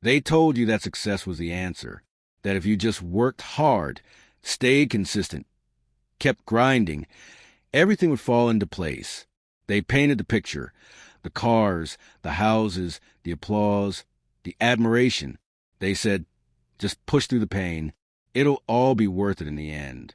They told you that success was the answer, that if you just worked hard, stayed consistent, kept grinding, everything would fall into place. They painted the picture, the cars, the houses, the applause, the admiration. They said, just push through the pain. It'll all be worth it in the end.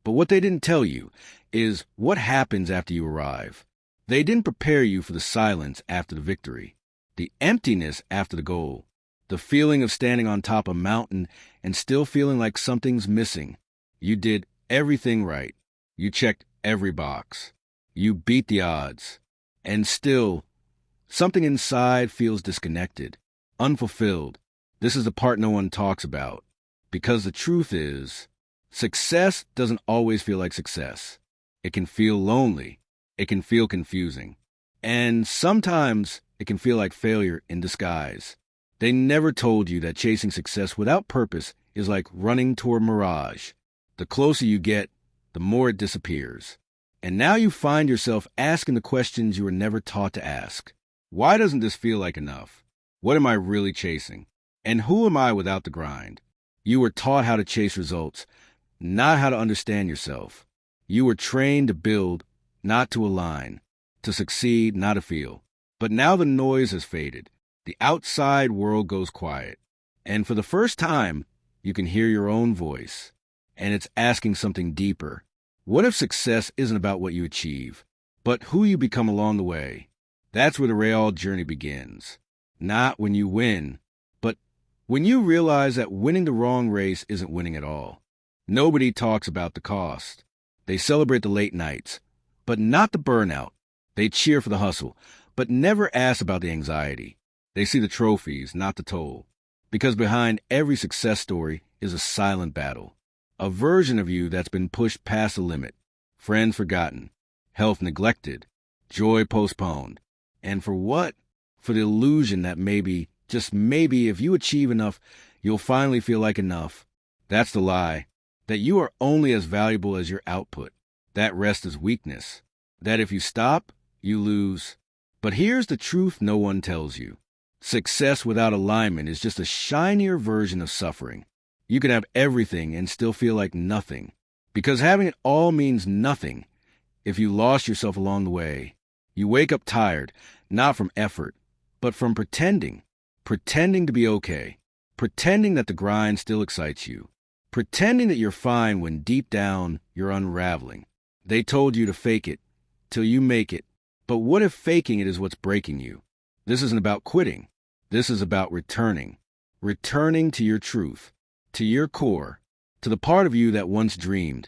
But what they didn't tell you is what happens after you arrive. They didn't prepare you for the silence after the victory, the emptiness after the goal, the feeling of standing on top of a mountain and still feeling like something's missing. You did everything right. You checked every box. You beat the odds. And still, something inside feels disconnected, unfulfilled. This is the part no one talks about. Because the truth is, success doesn't always feel like success. It can feel lonely. It can feel confusing. And sometimes it can feel like failure in disguise. They never told you that chasing success without purpose is like running toward a mirage. The closer you get, the more it disappears. And now you find yourself asking the questions you were never taught to ask. Why doesn't this feel like enough? What am I really chasing? And who am I without the grind? You were taught how to chase results, not how to understand yourself. You were trained to build, not to align, to succeed, not to feel. But now the noise has faded. The outside world goes quiet. And for the first time, you can hear your own voice. And it's asking something deeper. What if success isn't about what you achieve, but who you become along the way? That's where the real journey begins. Not when you win, but when you realize that winning the wrong race isn't winning at all. Nobody talks about the cost. They celebrate the late nights, but not the burnout. They cheer for the hustle, but never ask about the anxiety. They see the trophies, not the toll. Because behind every success story is a silent battle. A version of you that's been pushed past the limit, friends forgotten, health neglected, joy postponed. And for what? For the illusion that maybe, just maybe, if you achieve enough, you'll finally feel like enough. That's the lie. That you are only as valuable as your output. That rest is weakness. That if you stop, you lose. But here's the truth no one tells you. Success without alignment is just a shinier version of suffering. You can have everything and still feel like nothing. Because having it all means nothing if you lost yourself along the way. You wake up tired, not from effort, but from pretending. Pretending to be okay. Pretending that the grind still excites you. Pretending that you're fine when deep down you're unraveling. They told you to fake it till you make it. But what if faking it is what's breaking you? This isn't about quitting. This is about returning. Returning to your truth. To your core, to the part of you that once dreamed,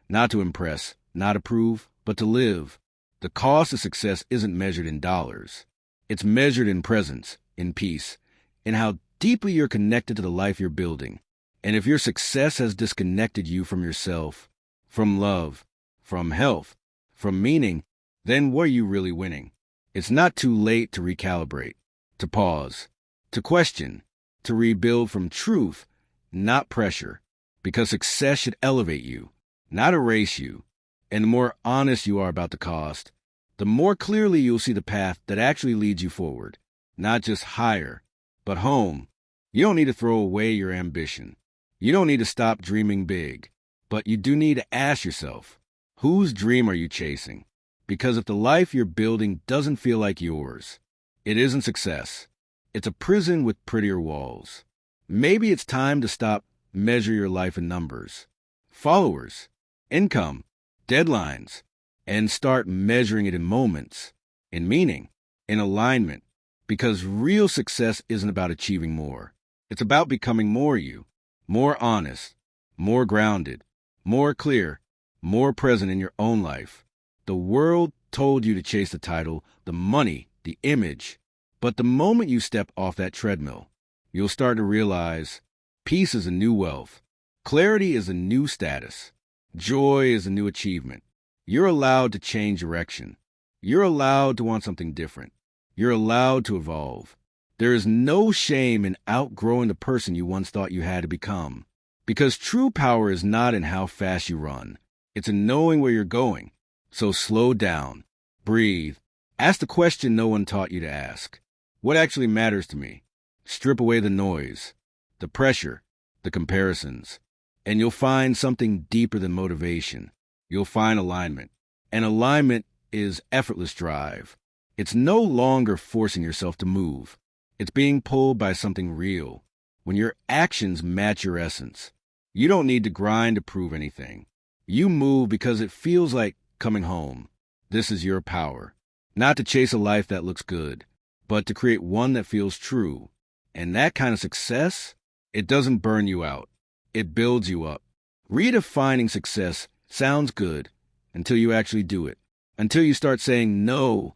not to impress, not to prove, but to live. The cost of success isn't measured in dollars. It's measured in presence, in peace, in how deeply you're connected to the life you're building. And if your success has disconnected you from yourself, from love, from health, from meaning, then what are you really winning? It's not too late to recalibrate, to pause, to question, to rebuild from truth, not pressure, because success should elevate you, not erase you. And the more honest you are about the cost, the more clearly you'll see the path that actually leads you forward, not just higher, but home. You don't need to throw away your ambition. You don't need to stop dreaming big, but you do need to ask yourself, whose dream are you chasing? Because if the life you're building doesn't feel like yours, it isn't success. It's a prison with prettier walls. Maybe it's time to stop measure your life in numbers, followers, income, deadlines, and start measuring it in moments, in meaning, in alignment. Because real success isn't about achieving more. It's about becoming more you, more honest, more grounded, more clear, more present in your own life. The world told you to chase the title, the money, the image. But the moment you step off that treadmill, you'll start to realize peace is a new wealth. Clarity is a new status. Joy is a new achievement. You're allowed to change direction. You're allowed to want something different. You're allowed to evolve. There is no shame in outgrowing the person you once thought you had to become. Because true power is not in how fast you run. It's in knowing where you're going. So slow down. Breathe. Ask the question no one taught you to ask. What actually matters to me? Strip away the noise, the pressure, the comparisons, and you'll find something deeper than motivation. You'll find alignment. And alignment is effortless drive. It's no longer forcing yourself to move. It's being pulled by something real. When your actions match your essence, you don't need to grind to prove anything. You move because it feels like coming home. This is your power. Not to chase a life that looks good, but to create one that feels true. And that kind of success, it doesn't burn you out. It builds you up. Redefining success sounds good until you actually do it. Until you start saying no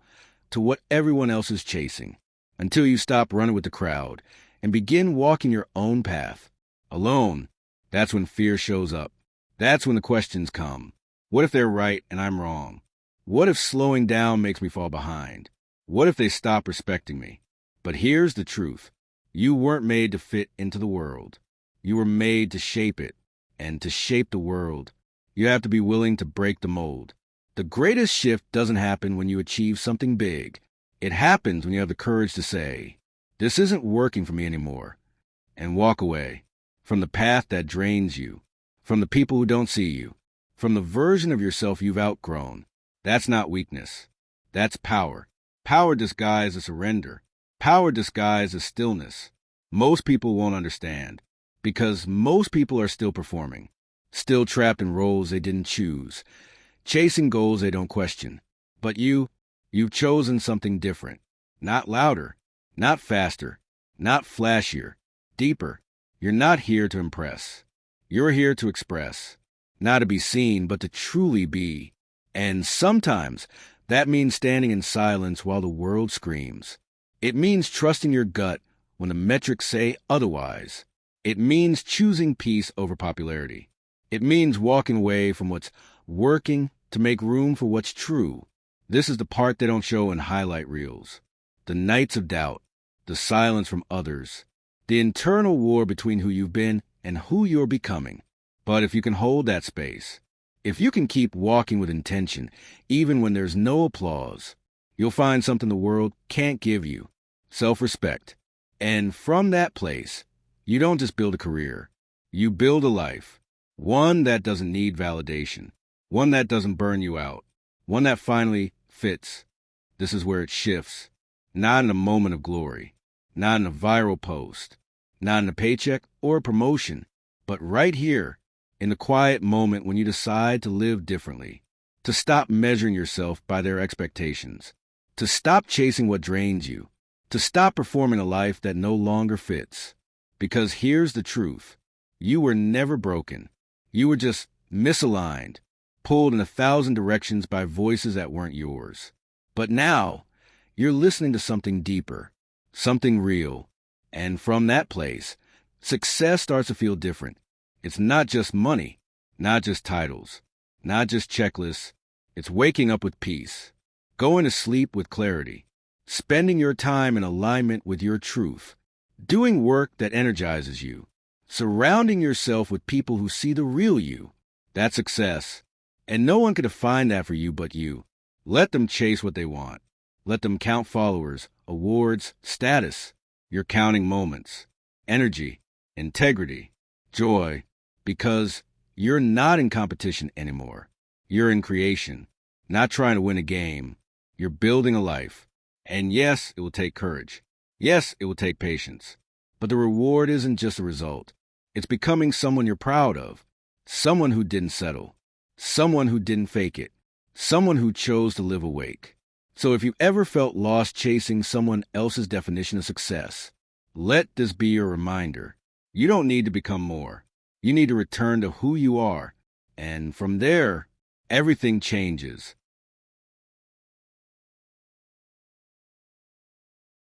to what everyone else is chasing. Until you stop running with the crowd and begin walking your own path. Alone, that's when fear shows up. That's when the questions come. What if they're right and I'm wrong? What if slowing down makes me fall behind? What if they stop respecting me? But here's the truth. You weren't made to fit into the world. You were made to shape it. And to shape the world, you have to be willing to break the mold. The greatest shift doesn't happen when you achieve something big. It happens when you have the courage to say, this isn't working for me anymore, and walk away from the path that drains you, from the people who don't see you, from the version of yourself you've outgrown. That's not weakness. That's power. Power disguised as surrender. Power disguised as stillness. Most people won't understand because most people are still performing, still trapped in roles they didn't choose, chasing goals they don't question. But you've chosen something different. Not louder, not faster, not flashier, deeper. You're not here to impress. You're here to express. Not to be seen, but to truly be. And sometimes that means standing in silence while the world screams. It means trusting your gut when the metrics say otherwise. It means choosing peace over popularity. It means walking away from what's working to make room for what's true. This is the part they don't show in highlight reels. The nights of doubt, the silence from others, the internal war between who you've been and who you're becoming. But if you can hold that space, if you can keep walking with intention, even when there's no applause, you'll find something the world can't give you, self-respect. And from that place, you don't just build a career, you build a life, one that doesn't need validation, one that doesn't burn you out, one that finally fits. This is where it shifts, not in a moment of glory, not in a viral post, not in a paycheck or a promotion, but right here, in the quiet moment when you decide to live differently, to stop measuring yourself by their expectations, to stop chasing what drains you, to stop performing a life that no longer fits. Because here's the truth. You were never broken. You were just misaligned, pulled in 1,000 directions by voices that weren't yours. But now, you're listening to something deeper, something real. And from that place, success starts to feel different. It's not just money, not just titles, not just checklists. It's waking up with peace, going to sleep with clarity, spending your time in alignment with your truth, doing work that energizes you, surrounding yourself with people who see the real you. That's success. And no one can define that for you but you. Let them chase what they want. Let them count followers, awards, status. You're counting moments, energy, integrity, joy, because you're not in competition anymore. You're in creation, not trying to win a game. You're building a life. And yes, it will take courage. Yes, it will take patience. But the reward isn't just a result. It's becoming someone you're proud of. Someone who didn't settle. Someone who didn't fake it. Someone who chose to live awake. So if you've ever felt lost chasing someone else's definition of success, let this be your reminder. You don't need to become more. You need to return to who you are. And from there, everything changes.